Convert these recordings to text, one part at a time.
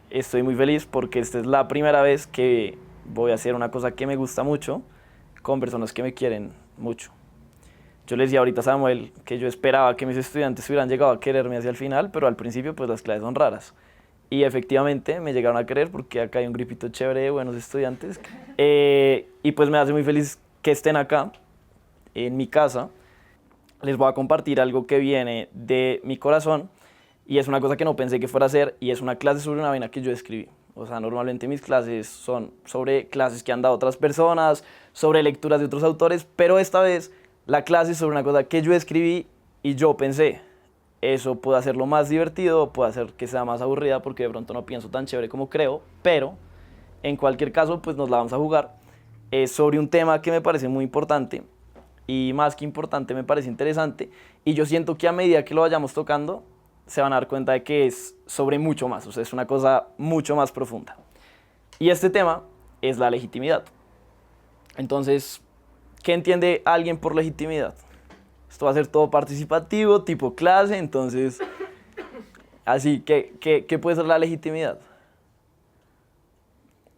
Estoy muy feliz porque esta es la primera vez que voy a hacer una cosa que me gusta mucho con personas que me quieren mucho. Yo le decía ahorita a Samuel que yo esperaba que mis estudiantes hubieran llegado a quererme hacia el final, pero al principio pues las clases son raras. Y efectivamente me llegaron a querer porque acá hay un grupito chévere de buenos estudiantes. Y pues me hace muy feliz que estén acá, en mi casa. Les voy a compartir algo que viene de mi corazón y es una cosa que no pensé que fuera a hacer y es una clase sobre una vaina que yo escribí. O sea, normalmente mis clases son sobre clases que han dado otras personas, sobre lecturas de otros autores, pero esta vez la clase es sobre una cosa que yo escribí y yo pensé, eso puede hacerlo más divertido, puede hacer que sea más aburrida porque de pronto no pienso tan chévere como creo, pero en cualquier caso pues nos la vamos a jugar. Es sobre un tema que me parece muy importante y más que importante me parece interesante y yo siento que a medida que lo vayamos tocando se van a dar cuenta de que es sobre mucho más, o sea, es una cosa mucho más profunda. Y este tema es la legitimidad. Entonces, ¿qué entiende alguien por legitimidad? Esto va a ser todo participativo, tipo clase, entonces, así, ¿qué puede ser la legitimidad?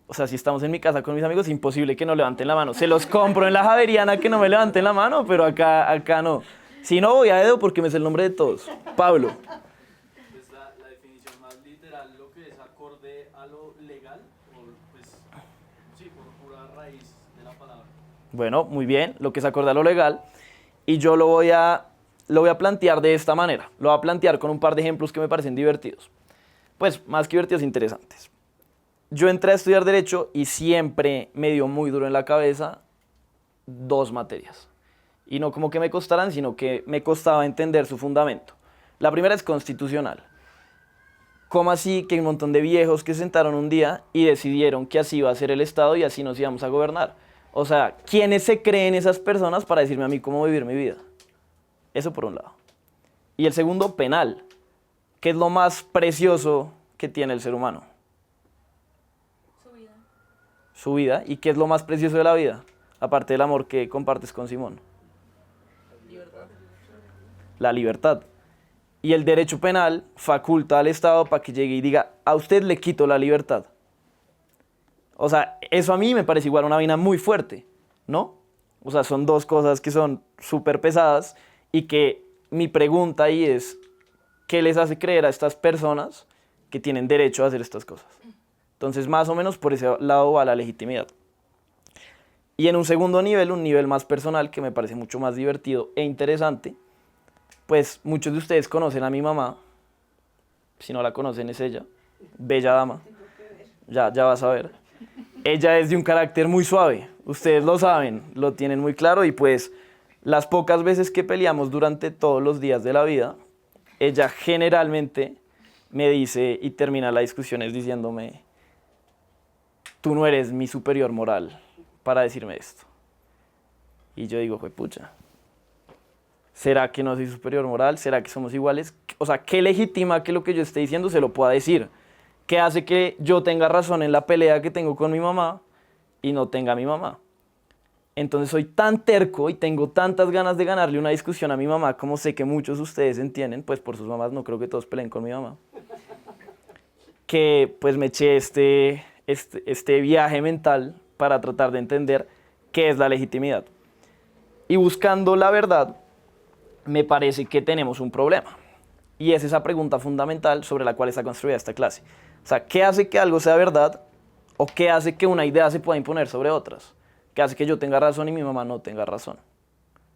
O sea, si estamos en mi casa con mis amigos, es imposible que no levanten la mano. Se los compro en la Javeriana que no me levanten la mano, pero acá no. Si no, voy a Edo porque me sé el nombre de todos. Pablo. Pues la definición más literal, lo que es acorde a lo legal, o pues sí, por pura raíz de la palabra. Bueno, muy bien, lo que es acorde a lo legal. Y yo lo voy a plantear de esta manera. Lo voy a plantear con un par de ejemplos que me parecen divertidos. Pues, más que divertidos, interesantes. Yo entré a estudiar Derecho y siempre me dio muy duro en la cabeza dos materias. Y no como que me costaran, sino que me costaba entender su fundamento. La primera es constitucional. ¿Cómo así que hay un montón de viejos que se sentaron un día y decidieron que así iba a ser el Estado y así nos íbamos a gobernar? O sea, ¿quiénes se creen esas personas para decirme a mí cómo vivir mi vida? Eso por un lado. Y el segundo, penal, que es lo más precioso que tiene el ser humano. Su vida. Su vida. ¿Y qué es lo más precioso de la vida? Aparte del amor que compartes con Simón. Libertad. La libertad. Y el derecho penal faculta al Estado para que llegue y diga, a usted le quito la libertad. O sea, eso a mí me parece igual una vaina muy fuerte, ¿no? O sea, son dos cosas que son súper pesadas y que mi pregunta ahí es, ¿qué les hace creer a estas personas que tienen derecho a hacer estas cosas? Entonces, más o menos por ese lado va la legitimidad. Y en un segundo nivel, un nivel más personal que me parece mucho más divertido e interesante, pues muchos de ustedes conocen a mi mamá, si no la conocen es ella, bella dama, ya vas a ver. Ella es de un carácter muy suave, ustedes lo saben, lo tienen muy claro y pues las pocas veces que peleamos durante todos los días de la vida, ella generalmente me dice y termina las discusiones diciéndome, tú no eres mi superior moral para decirme esto. Y yo digo, pucha, ¿será que no soy superior moral? ¿Será que somos iguales? O sea, ¿qué legitima que lo que yo esté diciendo se lo pueda decir? ¿Qué hace que yo tenga razón en la pelea que tengo con mi mamá y no tenga a mi mamá? Entonces soy tan terco y tengo tantas ganas de ganarle una discusión a mi mamá, como sé que muchos de ustedes entienden, pues por sus mamás no creo que todos peleen con mi mamá, que pues me eché este viaje mental para tratar de entender qué es la legitimidad. Y buscando la verdad, me parece que tenemos un problema. Y es esa pregunta fundamental sobre la cual está construida esta clase. O sea, ¿qué hace que algo sea verdad? ¿O qué hace que una idea se pueda imponer sobre otras? ¿Qué hace que yo tenga razón y mi mamá no tenga razón?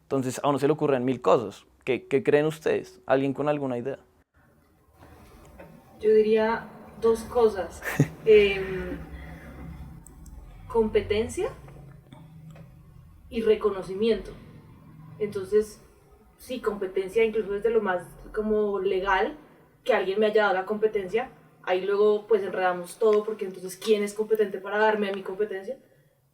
Entonces, a uno se le ocurren mil cosas. ¿Qué creen ustedes? ¿Alguien con alguna idea? Yo diría dos cosas. Competencia y reconocimiento. Entonces, sí, competencia incluso desde lo más como legal, que alguien me haya dado la competencia. Ahí luego pues enredamos todo porque entonces ¿quién es competente para darme a mi competencia?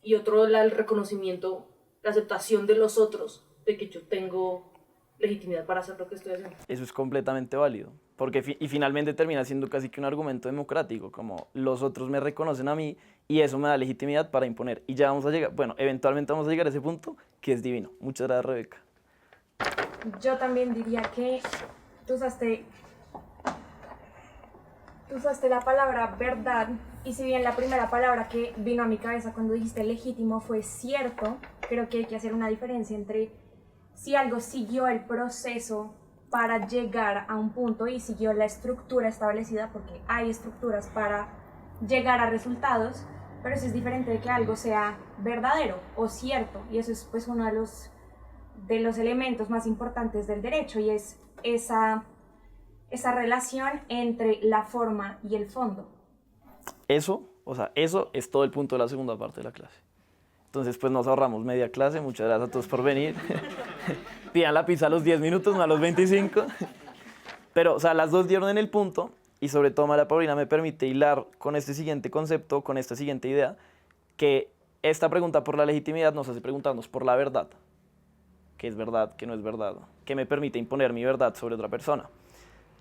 Y otro, el reconocimiento, la aceptación de los otros, de que yo tengo legitimidad para hacer lo que estoy haciendo. Eso es completamente válido. Porque y finalmente termina siendo casi que un argumento democrático, como los otros me reconocen a mí y eso me da legitimidad para imponer. Y ya vamos a llegar, bueno, eventualmente vamos a llegar a ese punto que es divino. Muchas gracias, Rebeca. Yo también diría que tú usaste Tú usaste la palabra verdad y si bien la primera palabra que vino a mi cabeza cuando dijiste legítimo fue cierto, creo que hay que hacer una diferencia entre si algo siguió el proceso para llegar a un punto y siguió la estructura establecida, porque hay estructuras para llegar a resultados, pero eso es diferente de que algo sea verdadero o cierto, y eso es pues uno de los elementos más importantes del derecho, y es esa relación entre la forma y el fondo. Eso es todo el punto de la segunda parte de la clase. Entonces, pues nos ahorramos media clase. Muchas gracias a todos por venir. Pidan la pizza a los 10 minutos, no a los 25. Pero, o sea, las dos dieron en el punto y sobre todo María Paulina me permite hilar con este siguiente concepto, con esta siguiente idea, que esta pregunta por la legitimidad nos hace preguntarnos por la verdad. ¿Qué es verdad? ¿Qué no es verdad? ¿Qué me permite imponer mi verdad sobre otra persona?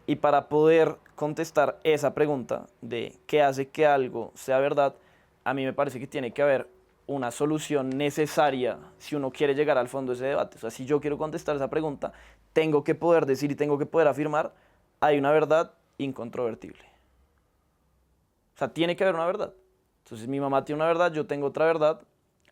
Y para poder contestar esa pregunta de qué hace que algo sea verdad, a mí me parece que tiene que haber una solución necesaria si uno quiere llegar al fondo de ese debate. O sea, si yo quiero contestar esa pregunta, tengo que poder decir y tengo que poder afirmar, hay una verdad incontrovertible. O sea, tiene que haber una verdad. Entonces, mi mamá tiene una verdad, yo tengo otra verdad.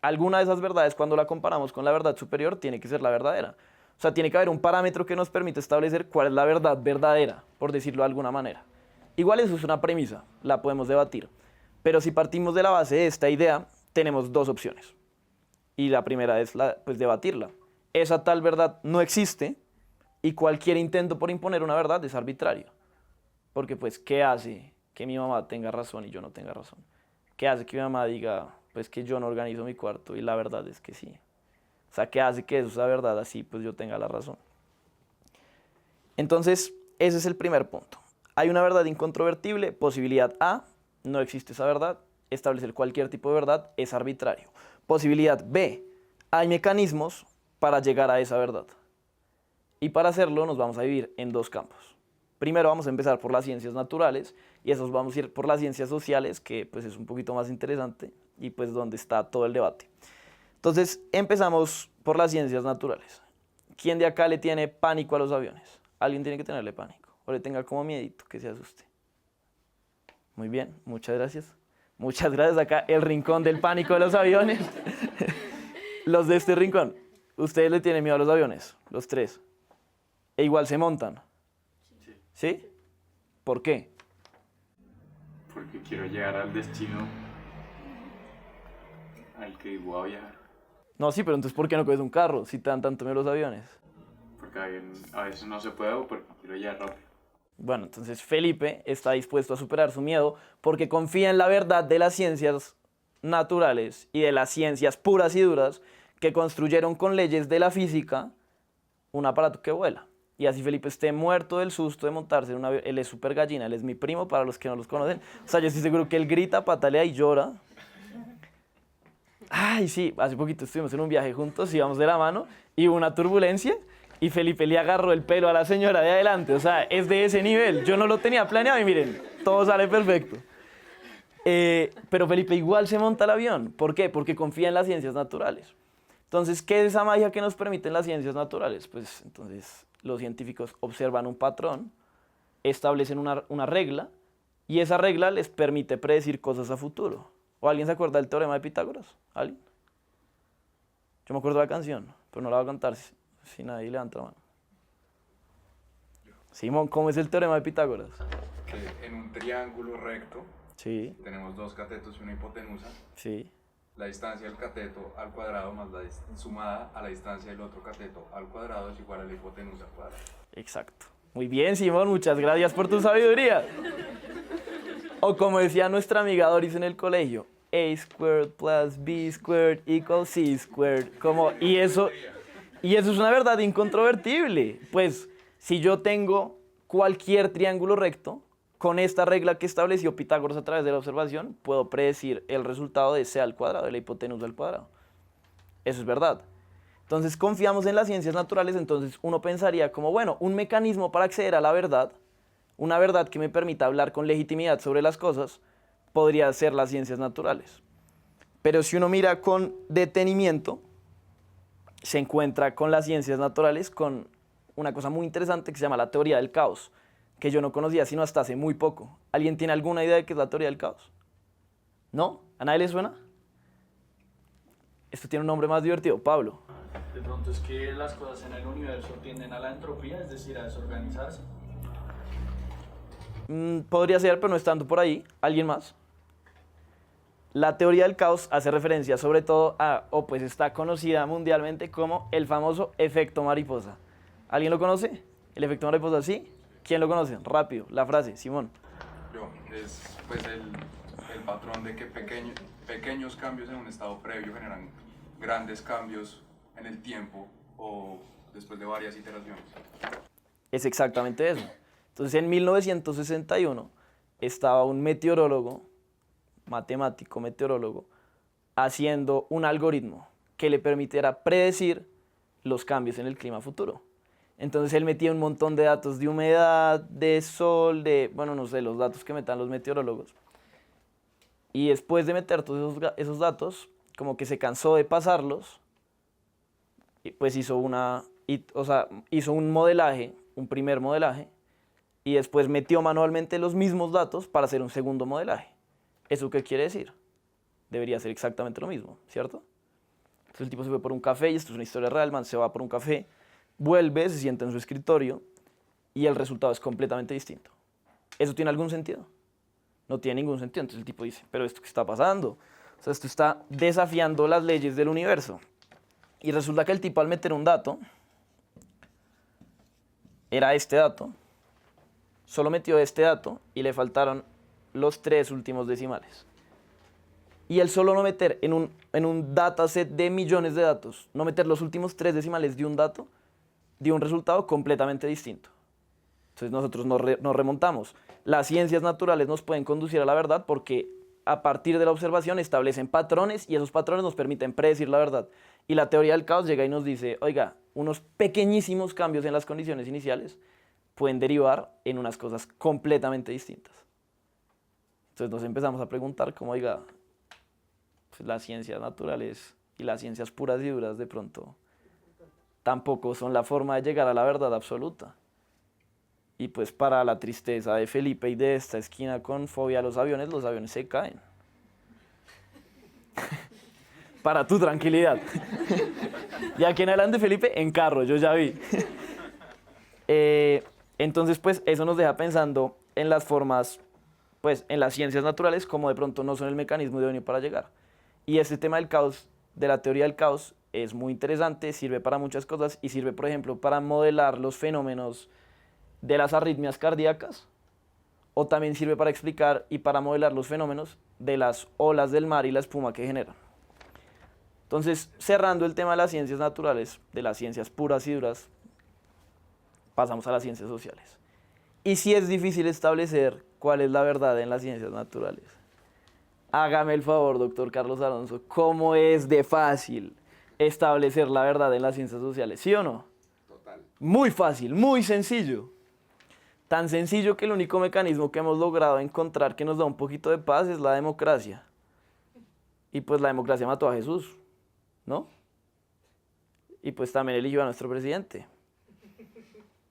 Alguna de esas verdades, cuando la comparamos con la verdad superior, tiene que ser la verdadera. O sea, tiene que haber un parámetro que nos permite establecer cuál es la verdad verdadera, por decirlo de alguna manera. Igual eso es una premisa, la podemos debatir. Pero si partimos de la base de esta idea, tenemos dos opciones. Y la primera es pues, debatirla. Esa tal verdad no existe y cualquier intento por imponer una verdad es arbitrario. Porque pues, ¿qué hace que mi mamá tenga razón y yo no tenga razón? ¿Qué hace que mi mamá diga pues, que yo no organizo mi cuarto y la verdad es que sí? O sea, ¿qué hace que eso sea verdad así pues yo tenga la razón? Entonces, ese es el primer punto. Hay una verdad incontrovertible, posibilidad A, no existe esa verdad, establecer cualquier tipo de verdad es arbitrario. Posibilidad B, hay mecanismos para llegar a esa verdad. Y para hacerlo nos vamos a dividir en dos campos. Primero vamos a empezar por las ciencias naturales y esos vamos a ir por las ciencias sociales, que pues es un poquito más interesante y pues donde está todo el debate. Entonces, empezamos por las ciencias naturales. ¿Quién de acá le tiene pánico a los aviones? Alguien tiene que tenerle pánico, o le tenga como miedito, que se asuste. Muy bien, muchas gracias. Muchas gracias acá, el rincón del pánico de los aviones. Los de este rincón, ¿ustedes le tienen miedo a los aviones? Los tres. E igual se montan. ¿Sí? ¿Por qué? Porque quiero llegar al destino al que voy a viajar. No, sí, pero entonces ¿por qué no coges un carro si te dan tanto miedo los aviones? Porque a veces no se puede o porque quiero llegar rápido. Bueno, entonces Felipe está dispuesto a superar su miedo porque confía en la verdad de las ciencias naturales y de las ciencias puras y duras que construyeron con leyes de la física un aparato que vuela. Y así Felipe esté muerto del susto de montarse en un avión. Él es súper gallina, él es mi primo para los que no los conocen. O sea, yo estoy seguro que él grita, patalea y llora. Ay, sí, hace poquito estuvimos en un viaje juntos, íbamos de la mano y hubo una turbulencia y Felipe le agarró el pelo a la señora de adelante. O sea, es de ese nivel. Yo no lo tenía planeado y miren, todo sale perfecto. Pero Felipe igual se monta al avión. ¿Por qué? Porque confía en las ciencias naturales. Entonces, ¿qué es esa magia que nos permiten las ciencias naturales? Pues entonces los científicos observan un patrón, establecen una regla y esa regla les permite predecir cosas a futuro. ¿O alguien se acuerda del teorema de Pitágoras? ¿Alguien? Yo me acuerdo de la canción, pero no la voy a cantar si nadie levanta la mano. Simón, ¿cómo es el teorema de Pitágoras? Que en un triángulo recto Sí, tenemos dos catetos y una hipotenusa. sí. La distancia del cateto al cuadrado más la sumada a la distancia del otro cateto al cuadrado es igual a la hipotenusa al cuadrado. Exacto. Muy bien, Simón, muchas gracias por tu sabiduría. O como decía nuestra amiga Doris en el colegio, A squared plus B squared equals C squared. Y eso es una verdad incontrovertible. Pues si yo tengo cualquier triángulo recto, con esta regla que estableció Pitágoras a través de la observación, puedo predecir el resultado de C al cuadrado, de la hipotenusa al cuadrado. Eso es verdad. Entonces confiamos en las ciencias naturales, entonces uno pensaría como, bueno, un mecanismo para acceder a la verdad, una verdad que me permita hablar con legitimidad sobre las cosas, podría ser las ciencias naturales. Pero si uno mira con detenimiento, se encuentra con las ciencias naturales con una cosa muy interesante que se llama la teoría del caos. que yo no conocía sino hasta hace muy poco. ¿Alguien tiene alguna idea de qué es la teoría del caos? ¿No? ¿A nadie le suena? Esto tiene un nombre más divertido, Pablo. De pronto es que las cosas en el universo tienden a la entropía, es decir, a desorganizarse. Podría ser, pero no es tanto por ahí. ¿Alguien más? La teoría del caos hace referencia sobre todo a, o pues está conocida mundialmente como el famoso efecto mariposa. ¿Alguien lo conoce? ¿El efecto mariposa? ¿Sí? ¿Quién lo conoce? Rápido, la frase, Simón. Yo, es pues el patrón de que pequeños cambios en un estado previo generan grandes cambios en el tiempo o después de varias iteraciones. Es exactamente eso. Entonces, en 1961 estaba un meteorólogo, matemático meteorólogo, haciendo un algoritmo que le permitiera predecir los cambios en el clima futuro. Entonces él metía un montón de datos de humedad, de sol, bueno, no sé, los datos que metan los meteorólogos. Y después de meter todos esos datos, como que se cansó de pasarlos, y pues hizo un modelaje, un primer modelaje, y después metió manualmente los mismos datos para hacer un segundo modelaje. ¿Eso qué quiere decir? Debería ser exactamente lo mismo, ¿cierto? Entonces el tipo se fue por un café, y esto es una historia real, man, se va por un café, vuelve, se sienta en su escritorio, y el resultado es completamente distinto. ¿Eso tiene algún sentido? No tiene ningún sentido. Entonces el tipo dice, ¿pero esto qué está pasando? O sea, esto está desafiando las leyes del universo. Y resulta que el tipo al meter un dato, era este dato, solo metió este dato y le faltaron los 3 últimos decimales. Y el solo no meter en un dataset de millones de datos, no meter los últimos 3 decimales de un dato, dio un resultado completamente distinto. Entonces nosotros nos remontamos. Las ciencias naturales nos pueden conducir a la verdad porque a partir de la observación establecen patrones y esos patrones nos permiten predecir la verdad. Y la teoría del caos llega y nos dice, oiga, unos pequeñísimos cambios en las condiciones iniciales pueden derivar en unas cosas completamente distintas. Entonces nos empezamos a preguntar cómo, oiga, pues las ciencias naturales y las ciencias puras y duras de pronto tampoco son la forma de llegar a la verdad absoluta. Y pues para la tristeza de Felipe y de esta esquina con fobia a los aviones se caen. Para tu tranquilidad. Y aquí en adelante, Felipe, en carro, yo ya vi. Entonces, pues eso nos deja pensando en las formas, pues en las ciencias naturales, como de pronto no son el mecanismo idóneo para llegar. Y este tema del caos, de la teoría del caos, es muy interesante, sirve para muchas cosas y sirve, por ejemplo, para modelar los fenómenos de las arritmias cardíacas, o también sirve para explicar y para modelar los fenómenos de las olas del mar y la espuma que generan. Entonces, cerrando el tema de las ciencias naturales, de las ciencias puras y duras, pasamos a las ciencias sociales. Y si es difícil establecer cuál es la verdad en las ciencias naturales. Hágame el favor, doctor Carlos Alonso, ¿cómo es de fácil establecer la verdad en las ciencias sociales? ¿Sí o no? Total. Muy fácil, muy sencillo. Tan sencillo que el único mecanismo que hemos logrado encontrar que nos da un poquito de paz es la democracia. Y pues la democracia mató a Jesús, ¿no? Y pues también eligió a nuestro presidente.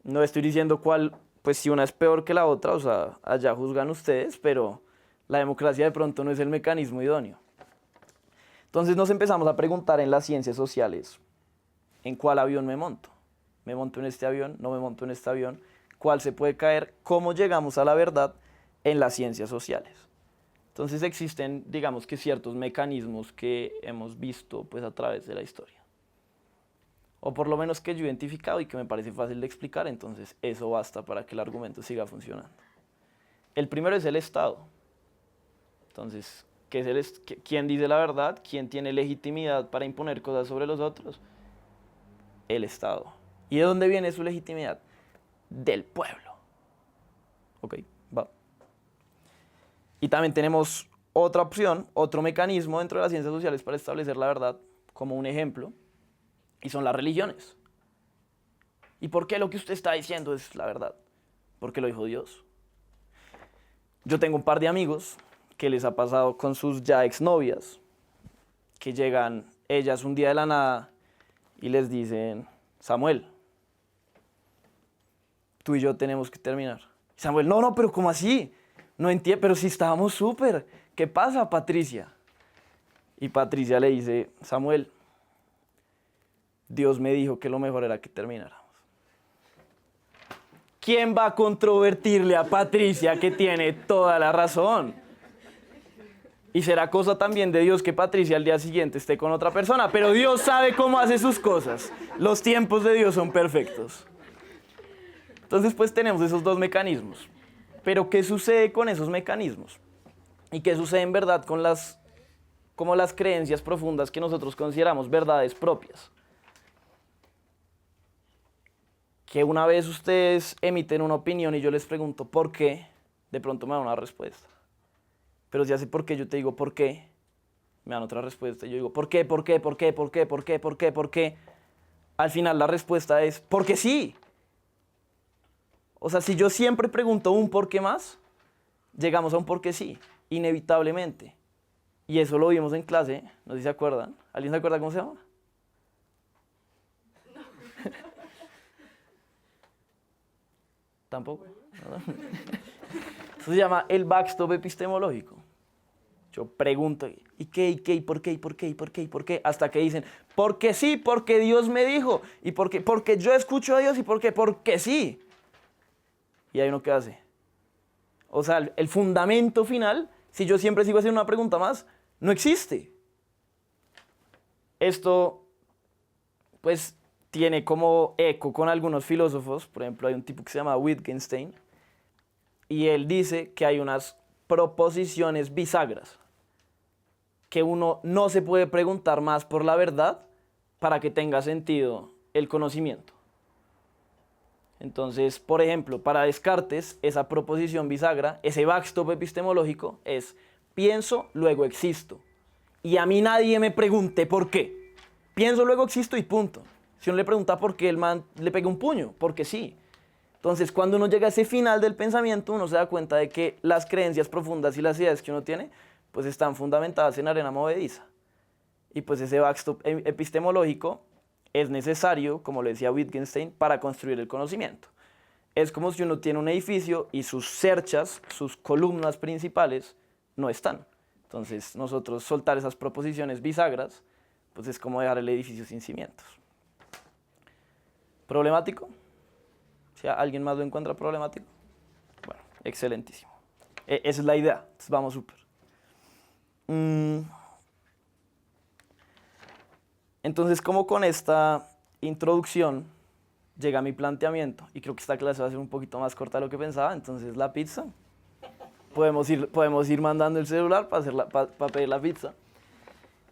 No estoy diciendo cuál, pues si una es peor que la otra, o sea, allá juzgan ustedes, pero la democracia de pronto no es el mecanismo idóneo. Entonces nos empezamos a preguntar en las ciencias sociales, ¿en cuál avión me monto? ¿Me monto en este avión? ¿No me monto en este avión? ¿Cuál se puede caer? ¿Cómo llegamos a la verdad en las ciencias sociales? Entonces existen, digamos que ciertos mecanismos que hemos visto pues a través de la historia. O por lo menos que yo he identificado y que me parece fácil de explicar, entonces eso basta para que el argumento siga funcionando. El primero es el Estado. Entonces, ¿quién dice la verdad? ¿Quién tiene legitimidad para imponer cosas sobre los otros? El Estado. ¿Y de dónde viene su legitimidad? Del pueblo. Ok, va. Y también tenemos otra opción, otro mecanismo dentro de las ciencias sociales para establecer la verdad, como un ejemplo, y son las religiones. ¿Y por qué lo que usted está diciendo es la verdad? Porque lo dijo Dios. Yo tengo un par de amigos que les ha pasado con sus ya exnovias, que llegan ellas un día de la nada y les dicen, Samuel, tú y yo tenemos que terminar. Samuel, no, pero ¿cómo así? No entiendo, pero si estábamos súper. ¿Qué pasa, Patricia? Y Patricia le dice, Samuel, Dios me dijo que lo mejor era que termináramos. ¿Quién va a controvertirle a Patricia que tiene toda la razón? Y será cosa también de Dios que Patricia al día siguiente esté con otra persona, pero Dios sabe cómo hace sus cosas. Los tiempos de Dios son perfectos. Entonces, pues tenemos esos dos mecanismos. Pero ¿qué sucede con esos mecanismos? ¿Y qué sucede en verdad con las creencias profundas que nosotros consideramos verdades propias? Que una vez ustedes emiten una opinión y yo les pregunto ¿por qué? De pronto me dan una respuesta. Pero si hace por qué, yo te digo ¿por qué? Me dan otra respuesta y yo digo ¿por qué? ¿Por qué? ¿Por qué? ¿Por qué? ¿Por qué? ¿Por qué? ¿Por qué? Al final la respuesta es porque sí. O sea, si yo siempre pregunto un por qué más, llegamos a un por qué sí, inevitablemente. Y eso lo vimos en clase, no sé si se acuerdan. ¿Alguien se acuerda cómo se llama? ¿Tampoco? ¿No? Eso se llama el backstop epistemológico. Yo pregunto, ¿y qué? ¿Y qué? ¿Y por qué? ¿Y por qué? ¿Y por qué? ¿Y por qué? Hasta que dicen, porque sí, porque Dios me dijo. ¿Y por qué? Porque yo escucho a Dios. ¿Y por qué? Porque sí. Y ahí uno qué hace. O sea, el fundamento final, si yo siempre sigo haciendo una pregunta más, no existe. Esto, pues, tiene como eco con algunos filósofos. Por ejemplo, hay un tipo que se llama Wittgenstein. Y él dice que hay unas proposiciones bisagras. Que uno no se puede preguntar más por la verdad para que tenga sentido el conocimiento. Entonces, por ejemplo, para Descartes, esa proposición bisagra, ese backstop epistemológico es pienso, luego existo. Y a mí nadie me pregunte por qué. Pienso, luego existo y punto. Si uno le pregunta por qué, el man le pega un puño, porque sí. Entonces, cuando uno llega a ese final del pensamiento, uno se da cuenta de que las creencias profundas y las ideas que uno tiene, pues están fundamentadas en arena movediza. Y pues ese backstop epistemológico es necesario, como lo decía Wittgenstein, para construir el conocimiento. Es como si uno tiene un edificio y sus cerchas, sus columnas principales, no están. Entonces, nosotros soltar esas proposiciones bisagras, pues es como dejar el edificio sin cimientos. ¿Problemático? Si alguien más lo encuentra problemático. Bueno, excelentísimo. Esa es la idea. Entonces, vamos súper. Entonces, como con esta introducción llega mi planteamiento, y creo que esta clase va a ser un poquito más corta de lo que pensaba, entonces la pizza. Podemos ir mandando el celular para pedir la pizza.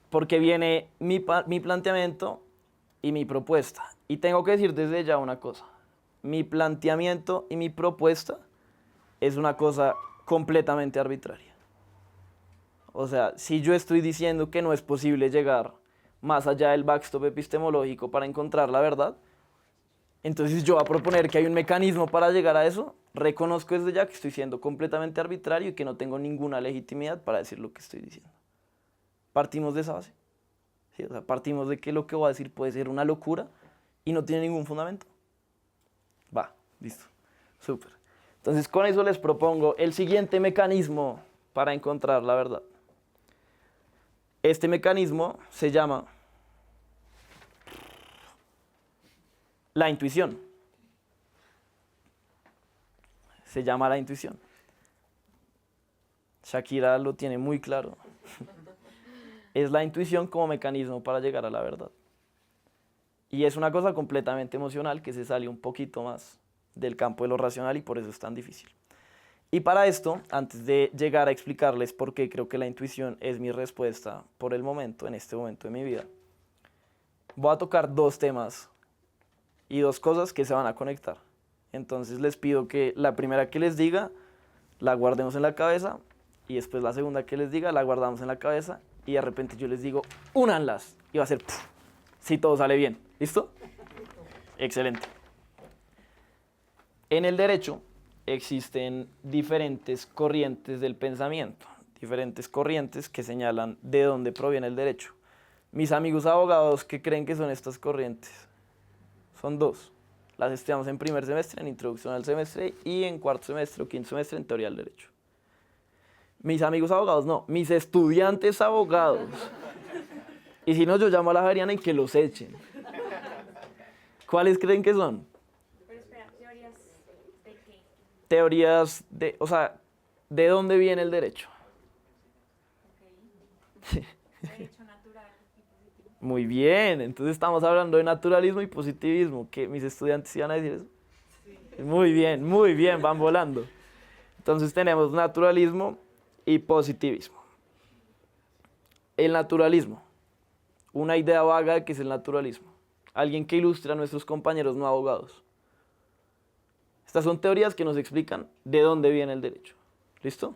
Porque viene mi planteamiento y mi propuesta. Y tengo que decir desde ya una cosa. Mi planteamiento y mi propuesta es una cosa completamente arbitraria. O sea, si yo estoy diciendo que no es posible llegar más allá del backstop epistemológico para encontrar la verdad, entonces yo voy a proponer que hay un mecanismo para llegar a eso. Reconozco desde ya que estoy siendo completamente arbitrario y que no tengo ninguna legitimidad para decir lo que estoy diciendo. Partimos de esa base. ¿Sí? O sea, partimos de que lo que voy a decir puede ser una locura y no tiene ningún fundamento. Va, listo. Súper. Entonces con eso les propongo el siguiente mecanismo para encontrar la verdad. Este mecanismo se llama la intuición. Se llama la intuición. Shakira lo tiene muy claro. Es la intuición como mecanismo para llegar a la verdad. Y es una cosa completamente emocional que se sale un poquito más del campo de lo racional y por eso es tan difícil. Y para esto, antes de llegar a explicarles por qué creo que la intuición es mi respuesta por el momento, en este momento de mi vida, voy a tocar dos temas y dos cosas que se van a conectar. Entonces les pido que la primera que les diga la guardemos en la cabeza y después la segunda que les diga la guardamos en la cabeza y de repente yo les digo, únanlas y va a ser ¡puf! Si todo sale bien. ¿Listo? Excelente. En el derecho existen diferentes corrientes del pensamiento, diferentes corrientes que señalan de dónde proviene el derecho. Mis amigos abogados, ¿qué creen que son estas corrientes? Son dos. Las estudiamos en primer semestre, en introducción al semestre, y en cuarto semestre o quinto semestre en teoría del derecho. Mis amigos abogados no, mis estudiantes abogados. Y si no, yo llamo a la Javeriana y que los echen. ¿Cuáles creen que son? Pero espera, ¿teorías de qué? Teorías de, o sea, ¿de dónde viene el derecho? Ok. Derecho natural y positivo. Muy bien, entonces estamos hablando de naturalismo y positivismo. ¿Qué mis estudiantes iban a decir eso? Sí. Muy bien, van volando. Entonces tenemos naturalismo y positivismo. El naturalismo, una idea vaga de qué es el naturalismo. Alguien que ilustre a nuestros compañeros no abogados. Estas son teorías que nos explican de dónde viene el derecho. ¿Listo?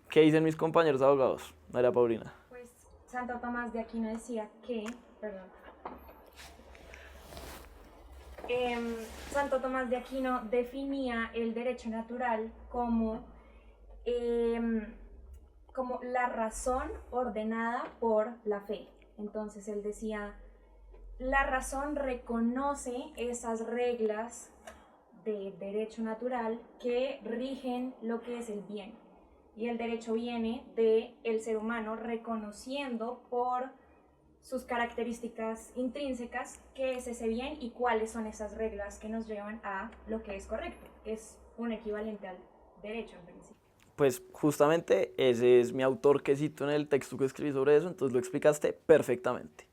¿Qué dicen mis compañeros abogados? María Paulina. Pues Santo Tomás de Aquino decía que, perdón, Santo Tomás de Aquino definía el derecho natural como la razón ordenada por la fe. Entonces él decía, la razón reconoce esas reglas de derecho natural que rigen lo que es el bien. Y el derecho viene del ser humano reconociendo por sus características intrínsecas qué es ese bien y cuáles son esas reglas que nos llevan a lo que es correcto. Es un equivalente al derecho en principio. Pues justamente ese es mi autor que cito en el texto que escribí sobre eso, entonces lo explicaste perfectamente.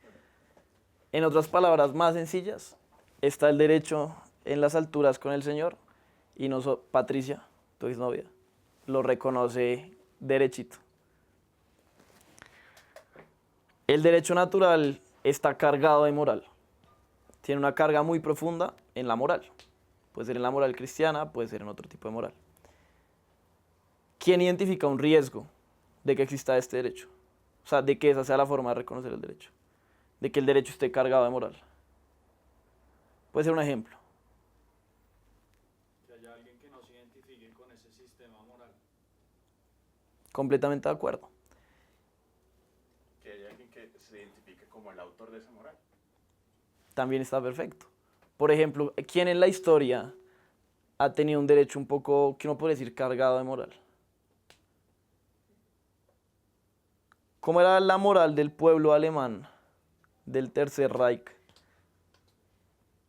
En otras palabras más sencillas, está el derecho en las alturas con el Señor y Patricia, tu exnovia, lo reconoce derechito. El derecho natural está cargado de moral. Tiene una carga muy profunda en la moral. Puede ser en la moral cristiana, puede ser en otro tipo de moral. ¿Quién identifica un riesgo de que exista este derecho? O sea, de que esa sea la forma de reconocer el derecho. De que el derecho esté cargado de moral. Puede ser un ejemplo. Que haya alguien que no se identifique con ese sistema moral. Completamente de acuerdo. Que haya alguien que se identifique como el autor de esa moral. También está perfecto. Por ejemplo, ¿quién en la historia ha tenido un derecho un poco, que uno puede decir, cargado de moral? ¿Cómo era la moral del pueblo alemán del Tercer Reich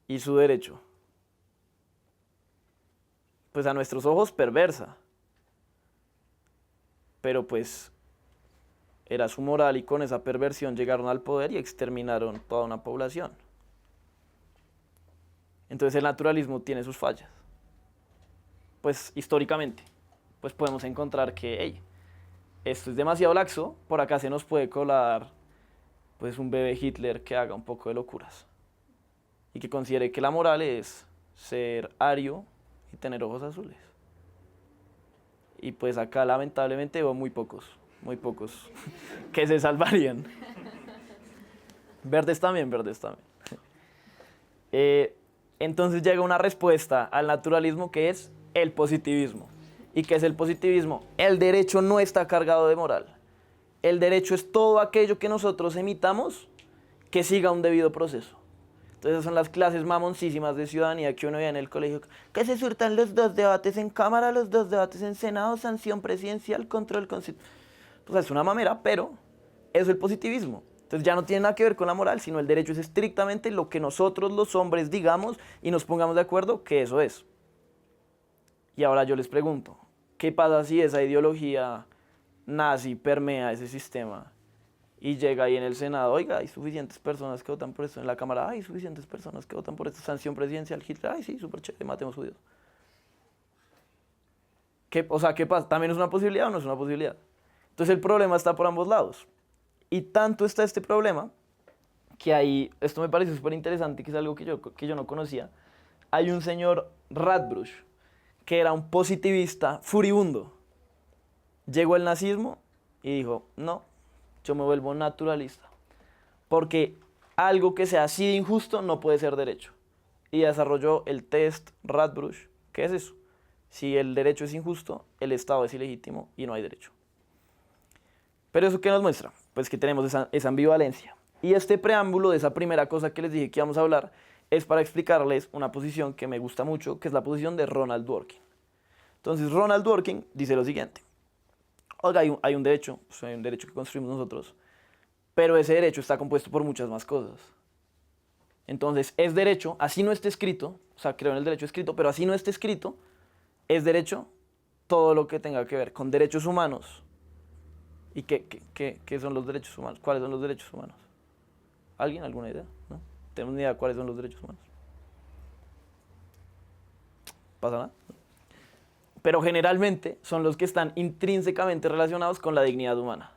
y su derecho? Pues a nuestros ojos perversa. Pero pues era su moral y con esa perversión llegaron al poder y exterminaron toda una población. Entonces el naturalismo tiene sus fallas. Pues históricamente, pues podemos encontrar que, hey, esto es demasiado laxo, por acá se nos puede colar pues un bebé Hitler que haga un poco de locuras y que considere que la moral es ser ario y tener ojos azules. Y pues acá lamentablemente veo muy pocos que se salvarían. Verdes también. Entonces llega una respuesta al naturalismo que es el positivismo. ¿Y qué es el positivismo? El derecho no está cargado de moral. El derecho es todo aquello que nosotros emitamos que siga un debido proceso. Entonces son las clases mamoncísimas de ciudadanía que uno ve en el colegio, que se surtan los 2 debates en Cámara, los 2 debates en Senado, sanción presidencial, control constitucional. Pues es una mamera, pero eso es el positivismo. Entonces ya no tiene nada que ver con la moral, sino el derecho es estrictamente lo que nosotros los hombres digamos y nos pongamos de acuerdo que eso es. Y ahora yo les pregunto, ¿qué pasa si esa ideología nazi permea ese sistema y llega ahí en el Senado? Oiga, hay suficientes personas que votan por esto. En la Cámara, hay suficientes personas que votan por esta sanción presidencial. Hitler, ay, sí, súper chévere, matemos judíos. O sea, ¿qué pasa? ¿También es una posibilidad o no es una posibilidad? Entonces el problema está por ambos lados. Y tanto está este problema que hay, esto me parece súper interesante, que es algo que yo no conocía. Hay un señor Radbruch, que era un positivista furibundo. Llegó el nazismo y dijo, no, yo me vuelvo naturalista. Porque algo que sea así de injusto no puede ser derecho. Y desarrolló el test Radbruch. ¿Qué es eso? Si el derecho es injusto, el Estado es ilegítimo y no hay derecho. ¿Pero eso qué nos muestra? Pues que tenemos esa ambivalencia. Y este preámbulo de esa primera cosa que les dije que íbamos a hablar es para explicarles una posición que me gusta mucho, que es la posición de Ronald Dworkin. Entonces, Ronald Dworkin dice lo siguiente. Oiga, hay un derecho, o sea, hay un derecho que construimos nosotros, pero ese derecho está compuesto por muchas más cosas. Entonces, es derecho, así no esté escrito, o sea, creo en el derecho escrito, pero así no esté escrito, es derecho todo lo que tenga que ver con derechos humanos. ¿Y qué son los derechos humanos? ¿Cuáles son los derechos humanos? ¿Alguien? ¿Alguna idea? ¿No? ¿Tenemos ni idea cuáles son los derechos humanos? ¿Pasa nada? Pero generalmente son los que están intrínsecamente relacionados con la dignidad humana.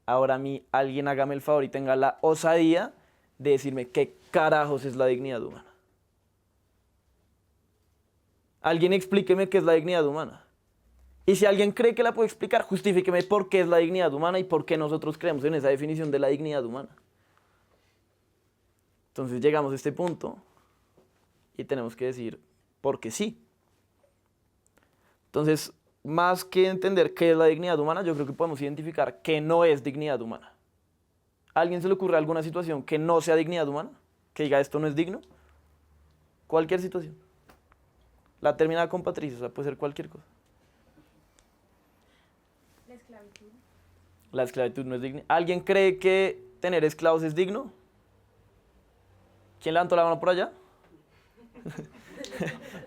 Ahora a mí, alguien hágame el favor y tenga la osadía de decirme qué carajos es la dignidad humana. Alguien explíqueme qué es la dignidad humana. Y si alguien cree que la puede explicar, justifíqueme por qué es la dignidad humana y por qué nosotros creemos en esa definición de la dignidad humana. Entonces llegamos a este punto y tenemos que decir por qué sí. Entonces, más que entender qué es la dignidad humana, yo creo que podemos identificar qué no es dignidad humana. ¿A alguien se le ocurre alguna situación que no sea dignidad humana? Que diga esto no es digno. Cualquier situación. La terminada con Patricia, o sea, puede ser cualquier cosa. La esclavitud. La esclavitud no es digna. ¿Alguien cree que tener esclavos es digno? ¿Quién levantó la mano por allá?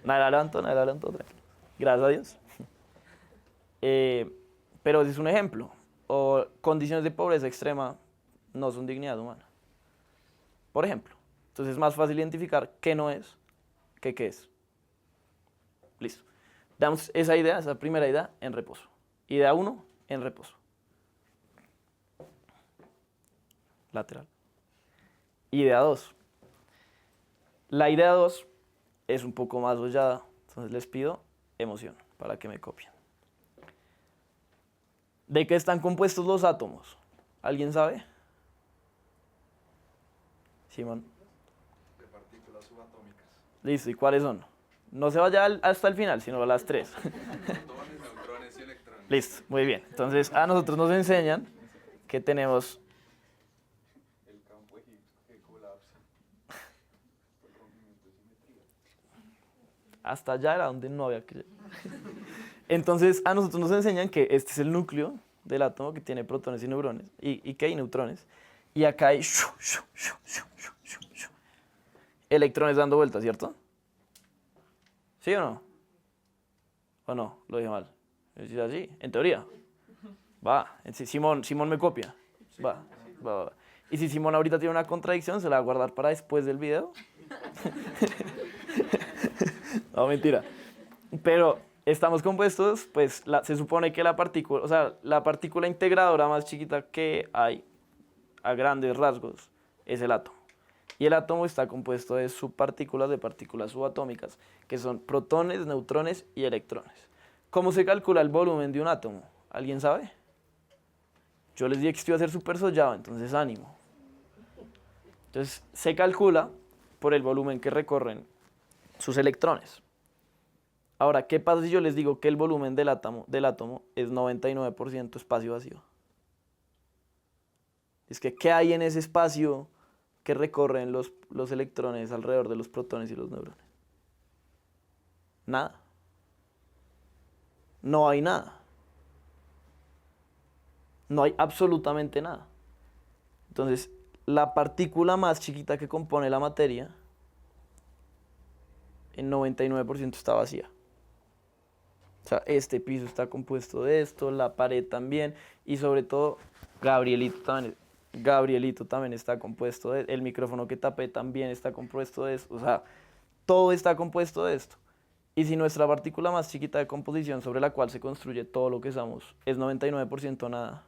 Nadie la levantó, tranquilo. Gracias a Dios. Pero ese es un ejemplo. O condiciones de pobreza extrema no son dignidad humana. Por ejemplo. Entonces es más fácil identificar qué no es que qué es. Listo. Damos esa idea, esa primera idea, en reposo. Idea 1, en reposo. Lateral. Idea 2. La idea 2 es un poco más hollada, entonces les pido emoción para que me copien. ¿De qué están compuestos los átomos? ¿Alguien sabe? Simón. De partículas subatómicas. Listo, ¿y cuáles son? No se vaya hasta el final, sino a las 3. Protones, neutrones y electrones. Listo, muy bien. Entonces, a nosotros nos enseñan que tenemos... El campo egipcio que colapsa. Por rompimiento de simetría. Hasta allá era donde no había que llegar. Entonces, a nosotros nos enseñan que este es el núcleo del átomo que tiene protones y neutrones, y que hay neutrones. Y acá hay electrones dando vueltas, ¿cierto? ¿Sí o no? ¿O no? Lo dije mal. Es así, en teoría. Va, Simón me copia. Va. Y si Simón ahorita tiene una contradicción, se la va a guardar para después del video. No, mentira. Pero estamos compuestos, pues se supone que la partícula integradora más chiquita que hay, a grandes rasgos, es el átomo. Y el átomo está compuesto de subpartículas, de partículas subatómicas, que son protones, neutrones y electrones. ¿Cómo se calcula el volumen de un átomo? ¿Alguien sabe? Yo les dije que esto iba a ser súper sollado, entonces ánimo. Entonces se calcula por el volumen que recorren sus electrones. Ahora, ¿qué pasa si yo les digo que el volumen del átomo es 99% espacio vacío? Es que, ¿qué hay en ese espacio que recorren los electrones alrededor de los protones y los neutrones? Nada. No hay nada. No hay absolutamente nada. Entonces, la partícula más chiquita que compone la materia, en 99% está vacía. O sea, este piso está compuesto de esto, la pared también, y sobre todo, Gabrielito también está compuesto de el micrófono que tapé también está compuesto de esto. O sea, todo está compuesto de esto. Y si nuestra partícula más chiquita de composición sobre la cual se construye todo lo que somos es 99% nada,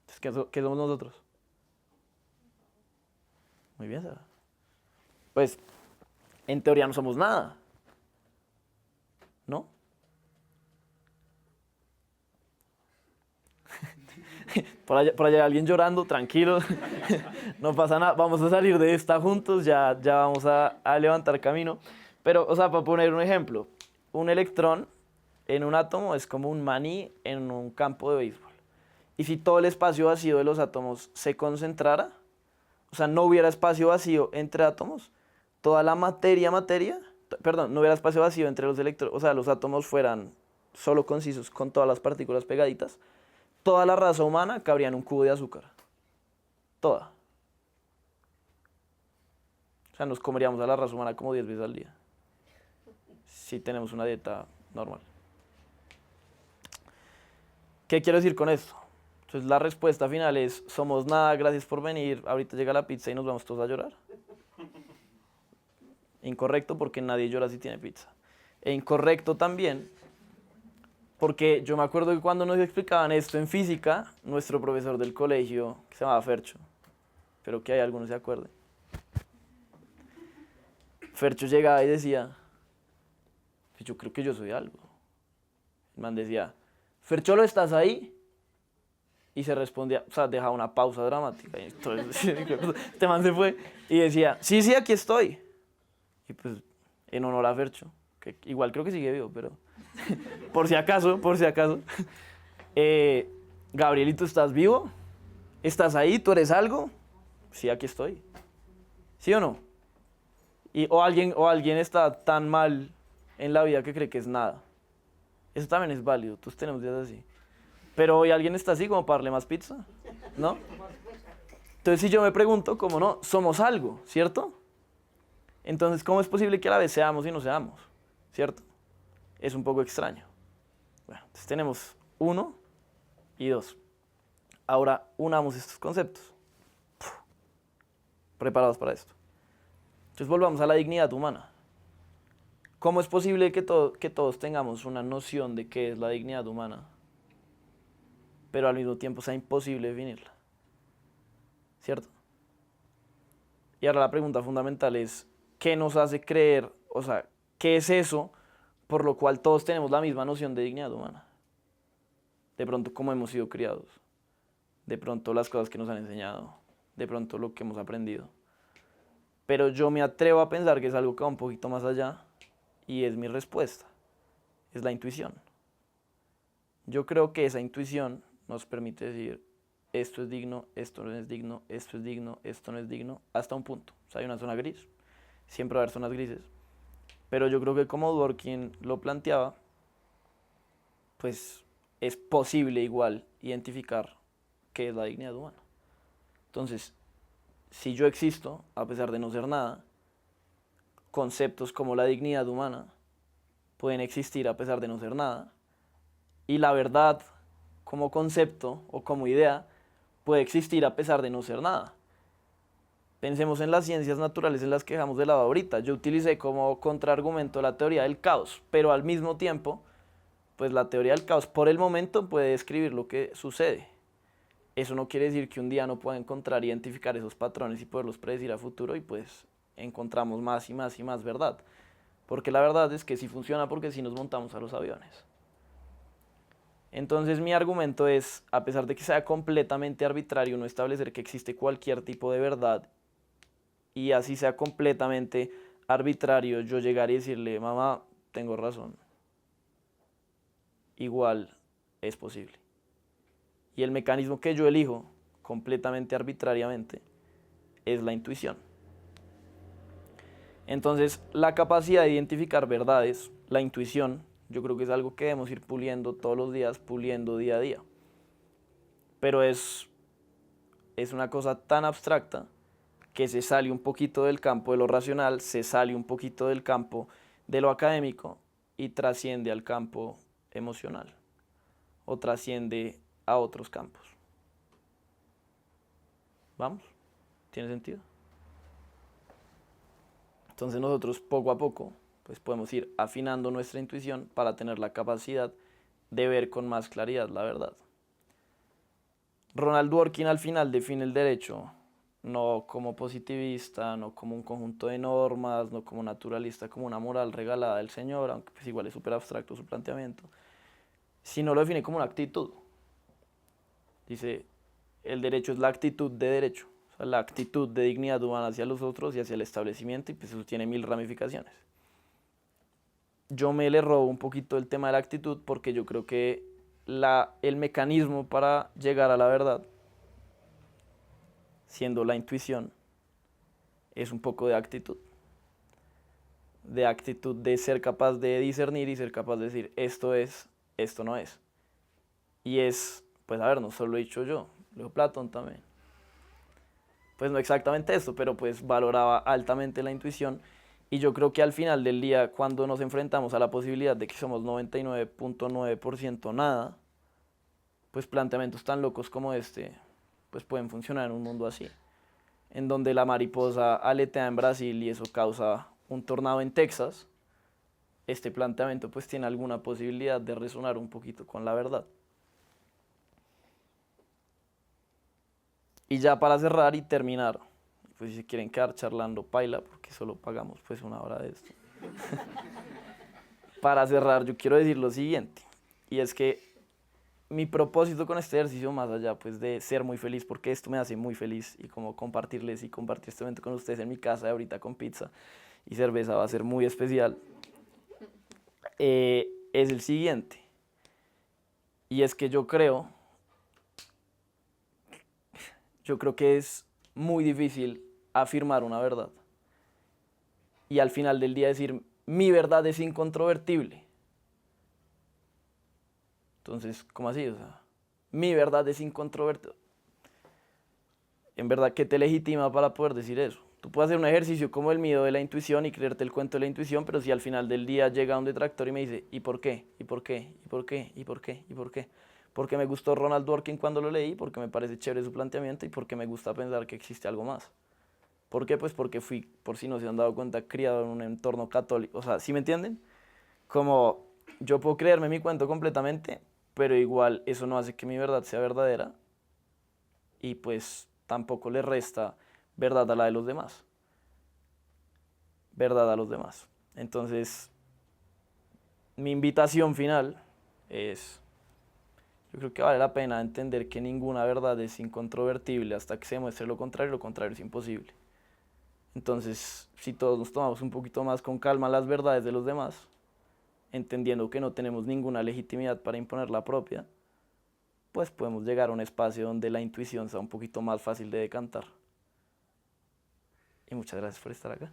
entonces, ¿qué somos nosotros? Muy bien, Sara. Pues, en teoría no somos nada, ¿no? Por allá hay alguien llorando, tranquilo, no pasa nada, vamos a salir de esta juntos, ya vamos a levantar camino. Pero, o sea, para poner un ejemplo, un electrón en un átomo es como un maní en un campo de béisbol. Y si todo el espacio vacío de los átomos se concentrara, o sea, no hubiera espacio vacío entre átomos, toda la perdón, no hubiera espacio vacío entre los electrones, o sea, los átomos fueran solo concisos con todas las partículas pegaditas, toda la raza humana cabría en un cubo de azúcar. Toda. O sea, nos comeríamos a la raza humana como 10 veces al día. Si tenemos una dieta normal. ¿Qué quiero decir con esto? Entonces la respuesta final es, somos nada, gracias por venir, ahorita llega la pizza y nos vamos todos a llorar. Incorrecto, porque nadie llora si tiene pizza. E incorrecto también, porque yo me acuerdo que cuando nos explicaban esto en física, nuestro profesor del colegio, que se llamaba Fercho, pero que hay algunos se acuerden, Fercho llegaba y decía, yo creo que yo soy algo. El man decía, Fercholo, ¿estás ahí? Y se respondía, o sea, dejaba una pausa dramática. Y entonces, este man se fue y decía, sí, sí, aquí estoy. Y pues, en honor a Fercho, que igual creo que sigue vivo, pero por si acaso. Gabrielito, ¿estás vivo? ¿Estás ahí? ¿Tú eres algo? Sí, aquí estoy. ¿Sí o no? O alguien está tan mal en la vida que cree que es nada. Eso también es válido, todos tenemos días así. Pero hoy alguien está así como para darle más pizza, ¿no? Entonces si yo me pregunto, ¿cómo no? Somos algo, ¿cierto? Entonces, ¿cómo es posible que a la vez seamos y no seamos? ¿Cierto? Es un poco extraño. Bueno, entonces tenemos 1 y 2. Ahora unamos estos conceptos. Preparados para esto. Entonces volvamos a la dignidad humana. ¿Cómo es posible que todos tengamos una noción de qué es la dignidad humana, pero al mismo tiempo sea imposible definirla? ¿Cierto? Y ahora la pregunta fundamental es, ¿qué nos hace creer, o sea, qué es eso por lo cual todos tenemos la misma noción de dignidad humana? De pronto, cómo hemos sido criados, de pronto las cosas que nos han enseñado, de pronto lo que hemos aprendido. Pero yo me atrevo a pensar que es algo que va un poquito más allá, y es mi respuesta, es la intuición. Yo creo que esa intuición nos permite decir, esto es digno, esto no es digno, esto es digno, esto no es digno, hasta un punto. O sea, hay una zona gris, siempre va a haber zonas grises. Pero yo creo que como Dworkin lo planteaba, pues es posible igual identificar qué es la dignidad humana. Entonces, si yo existo, a pesar de no ser nada, conceptos como la dignidad humana pueden existir a pesar de no ser nada, y la verdad como concepto o como idea puede existir a pesar de no ser nada. Pensemos en las ciencias naturales en las que dejamos de lado ahorita. Yo utilicé como contraargumento la teoría del caos, pero al mismo tiempo, pues la teoría del caos por el momento puede describir lo que sucede. Eso no quiere decir que un día no pueda encontrar, identificar esos patrones y poderlos predecir a futuro, y pues encontramos más y más y más verdad. Porque la verdad es que sí funciona, porque sí nos montamos a los aviones. Entonces mi argumento es, a pesar de que sea completamente arbitrario no establecer que existe cualquier tipo de verdad, y así sea completamente arbitrario yo llegar y decirle, mamá, tengo razón, igual es posible. Y el mecanismo que yo elijo completamente arbitrariamente es la intuición. Entonces, la capacidad de identificar verdades, la intuición, yo creo que es algo que debemos ir puliendo todos los días, puliendo día a día. Pero es una cosa tan abstracta que se sale un poquito del campo de lo racional, se sale un poquito del campo de lo académico y trasciende al campo emocional o trasciende a otros campos. ¿Vamos? ¿Tiene sentido? Entonces nosotros poco a poco pues podemos ir afinando nuestra intuición para tener la capacidad de ver con más claridad la verdad. Ronald Dworkin al final define el derecho no como positivista, no como un conjunto de normas, no como naturalista, como una moral regalada del Señor, aunque pues igual es súper abstracto su planteamiento, sino lo define como una actitud. Dice, el derecho es la actitud de derecho, o sea, la actitud de dignidad humana hacia los otros y hacia el establecimiento, y pues eso tiene 1000 ramificaciones. Yo me le robo un poquito el tema de la actitud porque yo creo que el mecanismo para llegar a la verdad, siendo la intuición, es un poco de actitud de ser capaz de discernir y ser capaz de decir esto es, esto no es. Y es, pues a ver, no solo lo he dicho yo, lo dijo Platón también. Pues no exactamente esto, pero pues valoraba altamente la intuición. Y yo creo que al final del día, cuando nos enfrentamos a la posibilidad de que somos 99.9% nada, pues planteamientos tan locos como este, pues pueden funcionar en un mundo así, en donde la mariposa aletea en Brasil y eso causa un tornado en Texas. Este planteamiento pues tiene alguna posibilidad de resonar un poquito con la verdad. Y ya para cerrar y terminar, pues si se quieren quedar charlando, paila, porque solo pagamos pues 1 hora de esto. Para cerrar, yo quiero decir lo siguiente, y es que mi propósito con este ejercicio, más allá pues de ser muy feliz, porque esto me hace muy feliz, y como compartirles y compartir este evento con ustedes en mi casa, ahorita con pizza y cerveza va a ser muy especial, es el siguiente, y es que yo creo que es muy difícil afirmar una verdad y al final del día decir mi verdad es incontrovertible. Entonces, ¿cómo así? O sea, mi verdad es incontrovertible. En verdad, ¿qué te legitima para poder decir eso? Tú puedes hacer un ejercicio como el mío de la intuición y creerte el cuento de la intuición, pero si al final del día llega un detractor y me dice, ¿y por qué? ¿Y por qué? ¿Y por qué? ¿Y por qué? ¿Y por qué? Porque me gustó Ronald Dworkin cuando lo leí, porque me parece chévere su planteamiento y porque me gusta pensar que existe algo más. ¿Por qué? Pues porque fui, por si no se han dado cuenta, criado en un entorno católico. O sea, ¿sí me entienden? Como yo puedo creerme mi cuento completamente, pero igual eso no hace que mi verdad sea verdadera y pues tampoco le resta verdad a la de los demás. Verdad a los demás. Entonces, mi invitación final es, yo creo que vale la pena entender que ninguna verdad es incontrovertible hasta que se demuestre lo contrario es imposible. Entonces, si todos nos tomamos un poquito más con calma las verdades de los demás, entendiendo que no tenemos ninguna legitimidad para imponer la propia, pues podemos llegar a un espacio donde la intuición sea un poquito más fácil de decantar. Y muchas gracias por estar acá.